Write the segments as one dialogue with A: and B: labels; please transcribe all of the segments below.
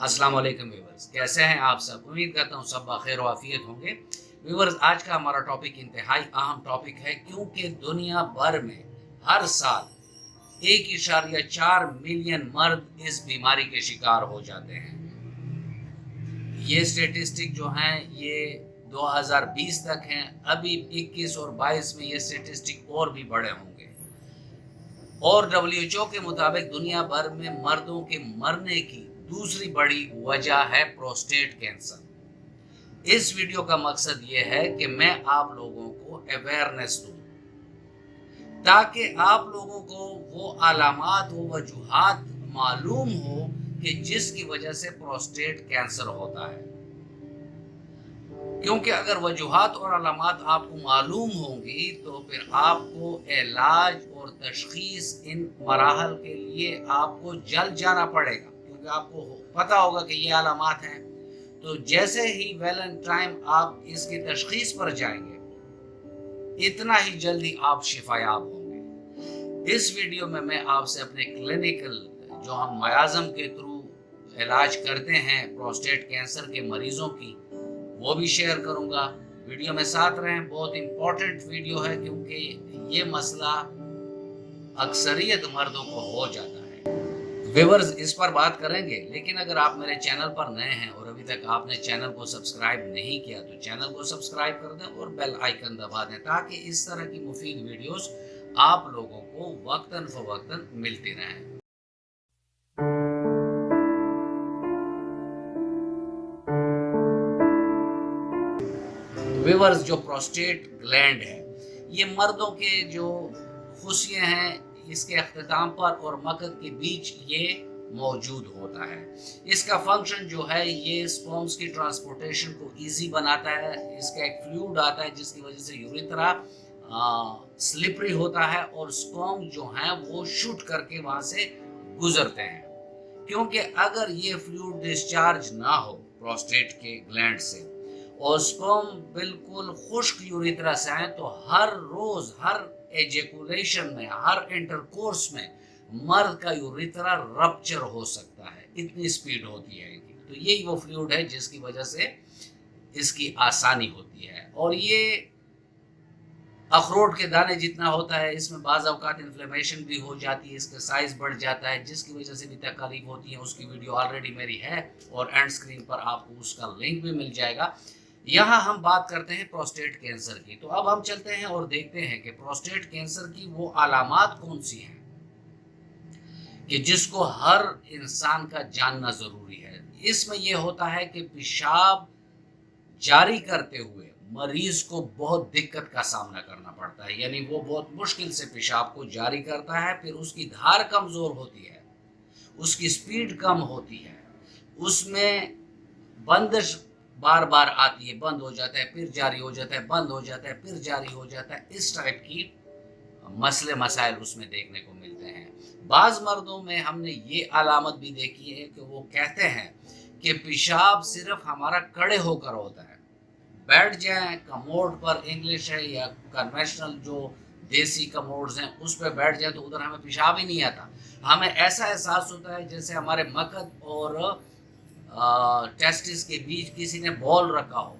A: अस्सलाम वालेकुम व्यूअर्स, कैसे हैं आप सब। उम्मीद करता हूँ सब बखैर व आफियत होंगे। व्यूअर्स, आज का हमारा टॉपिक इंतहाई अहम टॉपिक है, क्योंकि दुनिया भर में हर साल 1.4 मिलियन मर्द इस बीमारी के शिकार हो जाते हैं। ये स्टेटिस्टिक जो हैं ये 2020 तक हैं। अभी 21 और 22 में ये स्टेटिस्टिक और भी बड़े होंगे। और WHO के मुताबिक दुनिया भर में मर्दों के मरने की दूसरी बड़ी वजह है प्रोस्टेट कैंसर। इस वीडियो का मकसद ये है कि मैं आप लोगों को अवेयरनेस दूं, ताकि आप लोगों को वो अलामात व वजूहात मालूम हो कि जिसकी वजह से प्रोस्टेट कैंसर होता है। क्योंकि अगर वजूहात और अलामात आपको मालूम होंगी तो फिर आपको इलाज और तशखीस इन मराहल के लिए आपको जल्द जाना पड़ेगा, क्योंकि आपको पता होगा कि ये अलामात हैं। तो जैसे ही वेल एंड टाइम आप इसकी तशखीस पर जाएंगे, इतना ही जल्दी आप शिफायाब होंगे। इस वीडियो में मैं आपसे अपने क्लिनिकल जो हम मयाज़म के थ्रू इलाज करते हैं प्रोस्टेट कैंसर के मरीजों की, वो भी शेयर करूंगा। वीडियो में साथ रहें, बहुत इंपॉर्टेंट वीडियो है, क्योंकि ये मसला अक्सरियत मर्दों को हो जाता है। व्यूअर्स, इस पर बात करेंगे, लेकिन अगर आप मेरे चैनल पर नए हैं और अभी तक आपने चैनल को सब्सक्राइब नहीं किया तो चैनल को सब्सक्राइब कर दें और बेल आइकन दबा दें, ताकि इस तरह की मुफीद वीडियोस आप लोगों को वक्तन फवक्तन मिलती रहें। व्यूअर्स, जो प्रोस्टेट ग्लैंड है ये मर्दों के जो खुशियाँ हैं, इसके अख्ताम पर और मकद के बीच ये मौजूद होता है। इसका फंक्शन जो है ये स्पर्म्स की ट्रांसपोर्टेशन को इजी बनाता है। इसका एक फ्लूइड आता है जिसकी वजह से यूरिथ्रा स्लिपरी होता है और स्पर्म जो हैं वो शूट करके वहाँ से गुजरते हैं। क्योंकि अगर ये फ्लूइड डिस्चार्ज ना हो प्रोस्टेट के ग्लैंड से और स्पर्म बिल्कुल खुश्क यूरिथ्रा से आए, तो हर रोज हर एजेकुलेशन में, हर इंटरकोर्स में मर्द का यूरिथ्रा रप्चर हो सकता है, इतनी स्पीड होती है इनकी। तो यही वो फ्लूइड है जिसकी वजह से इसकी आसानी होती है। और ये अखरोट के दाने जितना होता है, इसमें बाज़ औक़ात इन्फ्लेमेशन भी हो जाती है, इसका साइज बढ़ जाता है, जिसकी वजह से भी तकलीफ होती है। उसकी वीडियो ऑलरेडी मेरी है और एंड स्क्रीन पर आपको उसका लिंक भी मिल जाएगा। यहाँ हम बात करते हैं प्रोस्टेट कैंसर की। तो अब हम चलते हैं और देखते हैं कि प्रोस्टेट कैंसर की वो अलामात कौन सी हैं कि जिसको हर इंसान का जानना ज़रूरी है। इसमें यह होता है कि पेशाब जारी करते हुए मरीज को बहुत दिक्कत का सामना करना पड़ता है, यानी वो बहुत मुश्किल से पेशाब को जारी करता है। फिर उसकी धार कमज़ोर होती है, उसकी स्पीड कम होती है, उसमें बंदिश बार बार आती है, बंद हो जाता है, फिर जारी हो जाता है, बंद हो जाता है, फिर जारी हो जाता है। इस टाइप की मसले मसाइल उसमें देखने को मिलते हैं। बाज़ मर्दों में हमने ये अलामत भी देखी है कि वो कहते हैं कि पेशाब सिर्फ हमारा खड़े होकर होता है। बैठ जाएं कमोड पर, इंग्लिश है या कन्वेंशनल जो देसी कमोड्स हैं उस पर बैठ जाएं तो उधर हमें पेशाब ही नहीं आता। हमें ऐसा एहसास होता है जैसे हमारे मकद और टेस्टिस के बीच किसी ने बॉल रखा हो।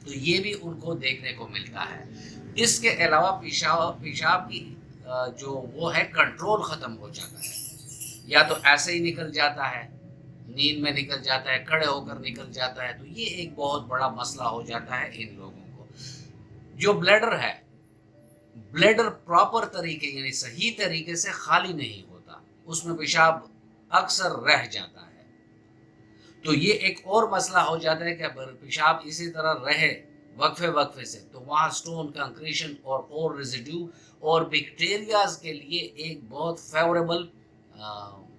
A: तो ये भी उनको देखने को मिलता है। इसके अलावा पेशाब की जो वो है कंट्रोल ख़त्म हो जाता है, या तो ऐसे ही निकल जाता है, नींद में निकल जाता है, खड़े होकर निकल जाता है। तो ये एक बहुत बड़ा मसला हो जाता है इन लोगों को। जो ब्लैडर है, ब्लैडर प्रॉपर तरीके यानी सही तरीके से खाली नहीं होता, उसमें पेशाब अक्सर रह जाता है। तो ये एक और मसला हो जाता है कि अगर पेशाब इसी तरह रहे वक्फे से, तो वहाँ स्टोन कंक्रीशन और रेजिड्यू और बैक्टीरियाज के लिए एक बहुत फेवरेबल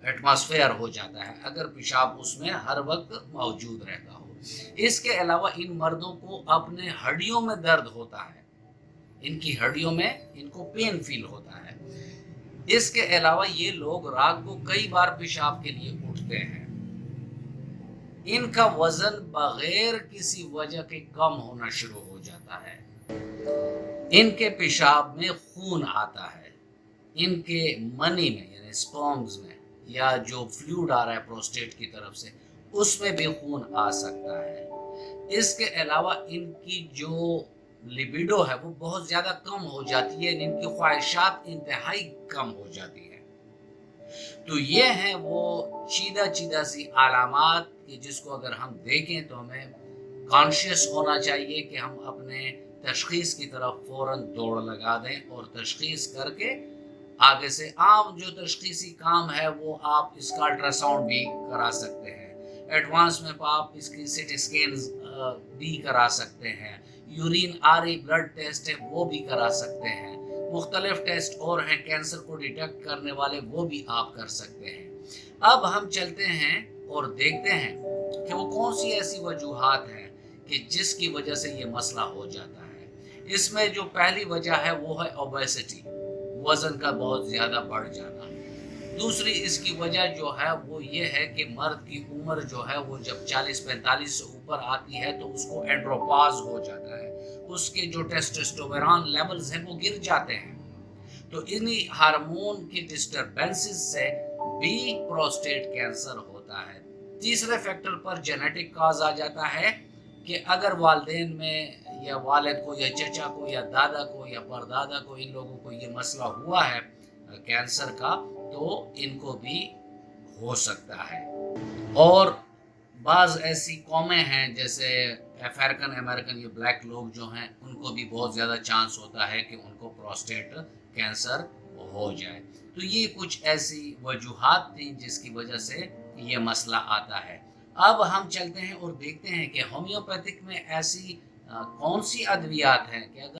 A: एटमॉस्फेयर हो जाता है अगर पेशाब उसमें हर वक्त मौजूद रहता हो। इसके अलावा इन मर्दों को अपने हड्डियों में दर्द होता है, इनकी हड्डियों में इनको पेन फील होता है। इसके अलावा ये लोग रात को कई बार पेशाब के लिए उठते हैं। इनका वजन बगैर किसी वजह के कम होना शुरू हो जाता है। इनके पेशाब में खून आता है, इनके मनी में यानी स्पर्म्स में یا جو فلوئڈ آ رہا ہے پروسٹیٹ کی طرف سے اس میں بھی خون آ سکتا ہے۔ اس کے علاوہ ان کی جو لیبیڈو ہے وہ بہت زیادہ کم ہو جاتی ہے، ان کی خواہشات انتہائی کم ہو جاتی ہے۔ تو یہ ہیں وہ چیدہ سی علامات کہ جس کو اگر ہم دیکھیں تو ہمیں کانشیس ہونا چاہیے کہ ہم اپنے تشخیص کی طرف فوراً دوڑ لگا دیں اور تشخیص کر کے آگے سے عام جو تشخیصی کام ہے وہ آپ اس کا الٹرا ساؤنڈ بھی کرا سکتے ہیں، ایڈوانس میں آپ اس کی سٹی سکینز بھی کرا سکتے ہیں، یورین آری بلڈ ٹیسٹ ہے وہ بھی کرا سکتے ہیں، مختلف ٹیسٹ اور ہیں کینسر کو ڈیٹیکٹ کرنے والے وہ بھی آپ کر سکتے ہیں۔ اب ہم چلتے ہیں اور دیکھتے ہیں کہ وہ کون سی ایسی وجوہات ہیں کہ جس کی وجہ سے یہ مسئلہ ہو جاتا ہے۔ اس میں جو پہلی وجہ ہے وہ ہے اوبیسٹی، وزن کا بہت زیادہ بڑھ جانا۔ دوسری اس کی وجہ جو ہے وہ یہ ہے کہ مرد کی عمر جو ہے وہ جب 40-45 سے اوپر آتی ہے تو اس کو اینڈروپاز ہو جاتا ہے، اس کے جو ٹیسٹوسٹیرون لیولز ہیں وہ گر جاتے ہیں، تو انہی ہارمون کی ڈسٹربنسز سے بھی پروسٹیٹ کینسر ہوتا ہے۔ تیسرے فیکٹر پر جینیٹک کاز آ جاتا ہے کہ اگر والدین میں یا والد کو یا چچا کو یا دادا کو یا پردادا کو ان لوگوں کو یہ مسئلہ ہوا ہے کینسر کا تو ان کو بھی ہو سکتا ہے۔ اور بعض ایسی قومیں ہیں جیسے افریقن امریکن یا بلیک لوگ جو ہیں ان کو بھی بہت زیادہ چانس ہوتا ہے کہ ان کو پروسٹیٹ کینسر ہو جائے۔ تو یہ کچھ ایسی وجوہات تھیں جس کی وجہ سے یہ مسئلہ آتا ہے۔ اب ہم چلتے ہیں اور دیکھتے ہیں کہ ہومیوپیتھک میں ایسی کون سی ادویات ہیں کہ اگر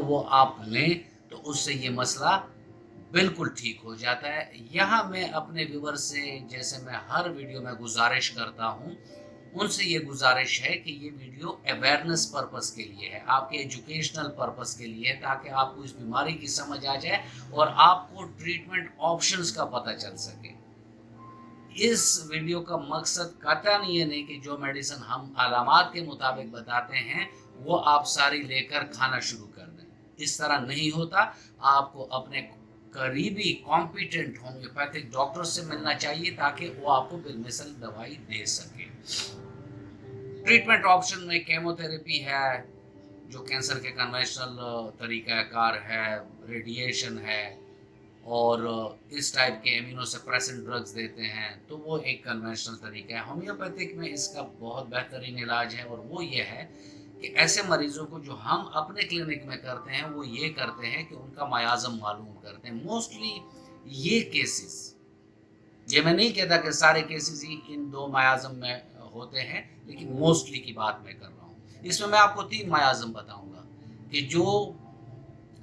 A: وہ آپ لیں تو اس سے یہ مسئلہ بالکل ٹھیک ہو جاتا ہے۔ یہاں میں اپنے ویور سے جیسے میں ہر ویڈیو میں گزارش کرتا ہوں ان سے یہ گزارش ہے کہ یہ ویڈیو اویئرنس پرپس کے لیے ہے، آپ کے ایجوکیشنل پرپس کے لیے ہے، تاکہ آپ کو اس بیماری کی سمجھ آ جائے اور آپ کو ٹریٹمنٹ آپشنز کا پتہ چل سکے۔ اس ویڈیو کا مقصد قطعاً یہ نہیں کہ جو میڈیسن ہم علامات کے مطابق بتاتے ہیں وہ آپ ساری لے کر کھانا شروع کر دیں، اس طرح نہیں ہوتا۔ آپ کو اپنے قریبی کمپیٹنٹ ہومیوپیتھک ڈاکٹر سے ملنا چاہیے تاکہ وہ آپ کو بالمثل دوائی دے سکے۔ ٹریٹمنٹ آپشن میں کیمو تھراپی ہے جو کینسر کے کنونشنل طریقہ کار ہے، ریڈیشن ہے، اور اس ٹائپ کے امینو سپریسنٹ ڈرگز دیتے ہیں تو وہ ایک کنونشنل طریقہ ہے۔ ہومیوپیتھک میں اس کا بہت بہترین علاج ہے اور وہ یہ ہے کہ ایسے مریضوں کو جو ہم اپنے کلینک میں کرتے ہیں وہ یہ کرتے ہیں کہ ان کا میازم معلوم کرتے ہیں۔ موسٹلی یہ کیسز، یہ میں نہیں کہتا کہ سارے کیسز ہی ان دو میازم میں ہوتے ہیں، لیکن موسٹلی کی بات میں کر رہا ہوں۔ اس میں آپ کو 3 میازم بتاؤں گا کہ جو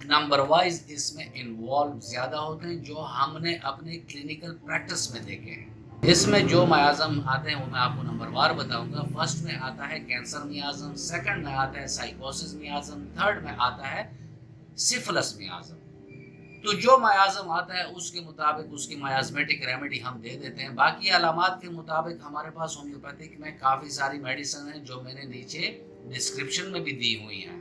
A: نمبر وائز اس میں انوالو زیادہ ہوتے ہیں، جو ہم نے اپنے کلینکل پریکٹس میں دیکھے ہیں۔ اس میں جو میازم آتے ہیں وہ میں آپ کو نمبر وار بتاؤں گا۔ فرسٹ میں آتا ہے کینسر میازم، سیکنڈ میں آتا ہے سائیکوسس میازم، تھرڈ میں آتا ہے سفلس میازم۔ تو جو میازم آتا ہے اس کے مطابق اس کی میازمیٹک ریمیڈی ہم دے دیتے ہیں۔ باقی علامات کے مطابق ہمارے پاس ہومیوپیتھک میں کافی ساری میڈیسن ہیں جو میں نے نیچے ڈسکرپشن میں بھی دی ہوئی ہیں۔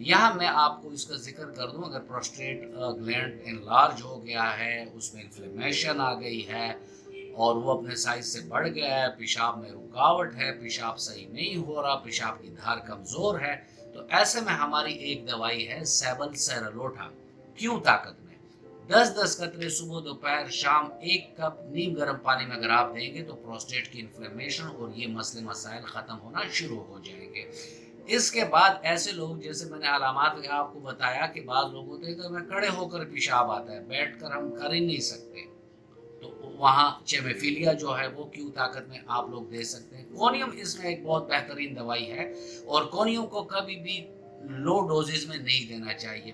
A: یہاں میں آپ کو اس کا ذکر کر دوں، اگر پروسٹیٹ گلینڈ انلارج ہو گیا ہے، اس میں انفلیمیشن آ گئی ہے اور وہ اپنے سائز سے بڑھ گیا ہے، پیشاب میں رکاوٹ ہے، پیشاب صحیح نہیں ہو رہا، پیشاب کی دھار کمزور ہے، تو ایسے میں ہماری ایک دوائی ہے سیبل سیرالوٹا کیو طاقت میں 10 قطرے صبح دوپہر شام 1 کپ نیم گرم پانی میں اگر آپ دیں گے تو پروسٹیٹ کی انفلیمیشن اور یہ مسئلے مسائل ختم ہونا شروع ہو جائیں گے۔ اس کے بعد ایسے لوگ جیسے میں نے علامات میں آپ کو بتایا کہ بعض لوگ ہوتے ہیں کہ میں کھڑے ہو کر پیشاب آتا ہے، بیٹھ کر ہم کر ہی نہیں سکتے، تو وہاں چیمیفیلیا جو ہے وہ کیو طاقت میں آپ لوگ دے سکتے ہیں۔ کونیم اس میں ایک بہت بہترین دوائی ہے اور کونیم کو کبھی بھی لو ڈوزز میں نہیں دینا چاہیے،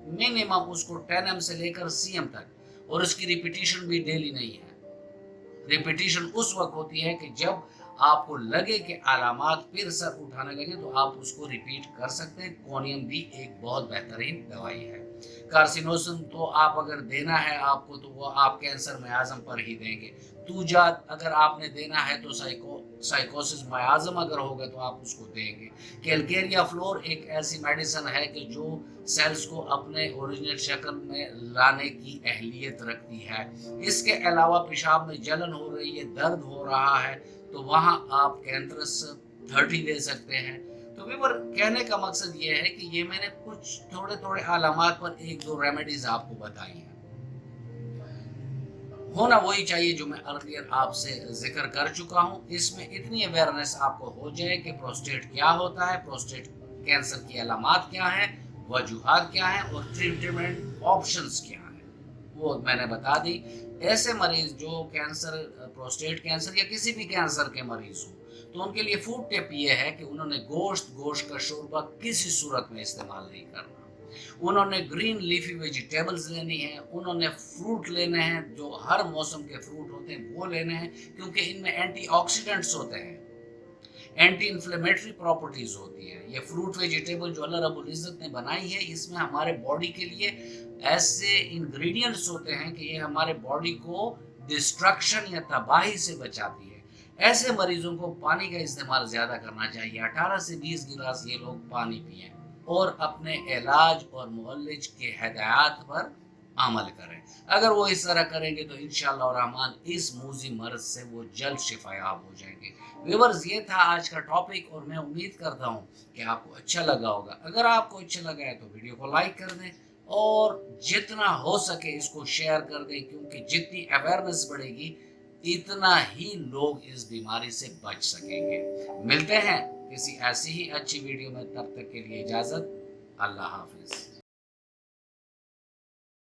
A: منیمم اس کو 10 ایم سے لے کر سی ایم تک، اور اس کی ریپیٹیشن بھی ڈیلی نہیں ہے۔ ریپیٹیشن اس وقت ہوتی ہے کہ جب آپ کو لگے کہ علامات پھر سر اٹھانے لگے تو آپ اس کو ریپیٹ کر سکتے ہیں۔ کونیم بھی ایک بہت بہترین دوائی ہے۔ कार्सिनोसिन तो आप अगर देना है आपको तो वो आप कैंसर मयाज़म पर ही देंगे। तूजात अगर आपने देना है तो साइकोसिस मयाज़म अगर होगा तो आप उसको देंगे। कैलकेरिया फ्लोर एक ऐसी मेडिसिन है कि जो सेल्स को अपने ओरिजिनल शक्ल में लाने की अहलियत रखती है। इसके अलावा पेशाब में जलन हो रही है, दर्द हो रहा है, तो वहाँ आप कैंथरस 30 दे सकते हैं। तो व्यूअर, कहने का मकसद ये है कि ये मैंने कुछ थोड़े थोड़े अलामात पर एक दो रेमेडीज आपको बताई हैं। होना वही चाहिए जो मैं अर्लियर आपसे जिक्र कर चुका हूँ। इसमें इतनी अवेयरनेस आपको हो जाए कि प्रोस्टेट क्या होता है, प्रोस्टेट कैंसर की अलामात क्या हैं, वजूहात क्या हैं और ट्रीटमेंट ऑप्शंस क्या हैं, वो मैंने बता दी। ऐसे मरीज जो कैंसर, प्रोस्टेट कैंसर या किसी भी कैंसर के मरीज हो, तो उनके लिए फूड टिप ये है कि उन्होंने गोश्त का शोरबा किसी सूरत में इस्तेमाल नहीं करना। उन्होंने ग्रीन लीफी वेजिटेबल्स लेनी है, उन्होंने फ्रूट लेने हैं, जो हर मौसम के फ्रूट होते हैं वो लेने हैं, क्योंकि इनमें एंटीऑक्सीडेंट्स होते हैं, एंटी इन्फ्लेमेटरी प्रॉपर्टीज होती हैं। ये फ्रूट वेजिटेबल जो अल्लाह रब्बुल इज़्ज़त ने बनाई है, इसमें हमारे बॉडी के लिए ऐसे इंग्रेडिएंट्स होते हैं कि ये हमारे बॉडी को डिस्ट्रक्शन या तबाही से बचाती है। ऐसे मरीजों को पानी का इस्तेमाल ज़्यादा करना चाहिए। 18 से 20 गिलास ये लोग पानी पिएं और अपने इलाज और मुअल्लिज के हिदायत पर अमल करें। अगर वो इस तरह करेंगे तो इंशाअल्लाह रहमान इस मूजी मर्ज से वो जल्द शिफायाब हो जाएंगे। व्यूअर्स, ये था आज का टॉपिक और मैं उम्मीद करता हूँ कि आपको अच्छा लगा होगा। अगर आपको अच्छा लगा है तो वीडियो को लाइक कर दें और जितना हो सके इसको शेयर कर दें, क्योंकि जितनी अवेयरनेस बढ़ेगी इतना ही लोग इस बीमारी से बच सकेंगे। मिलते हैं किसी ऐसी ही अच्छी वीडियो में, तब तक के लिए इजाज़त, अल्लाह हाफिज़।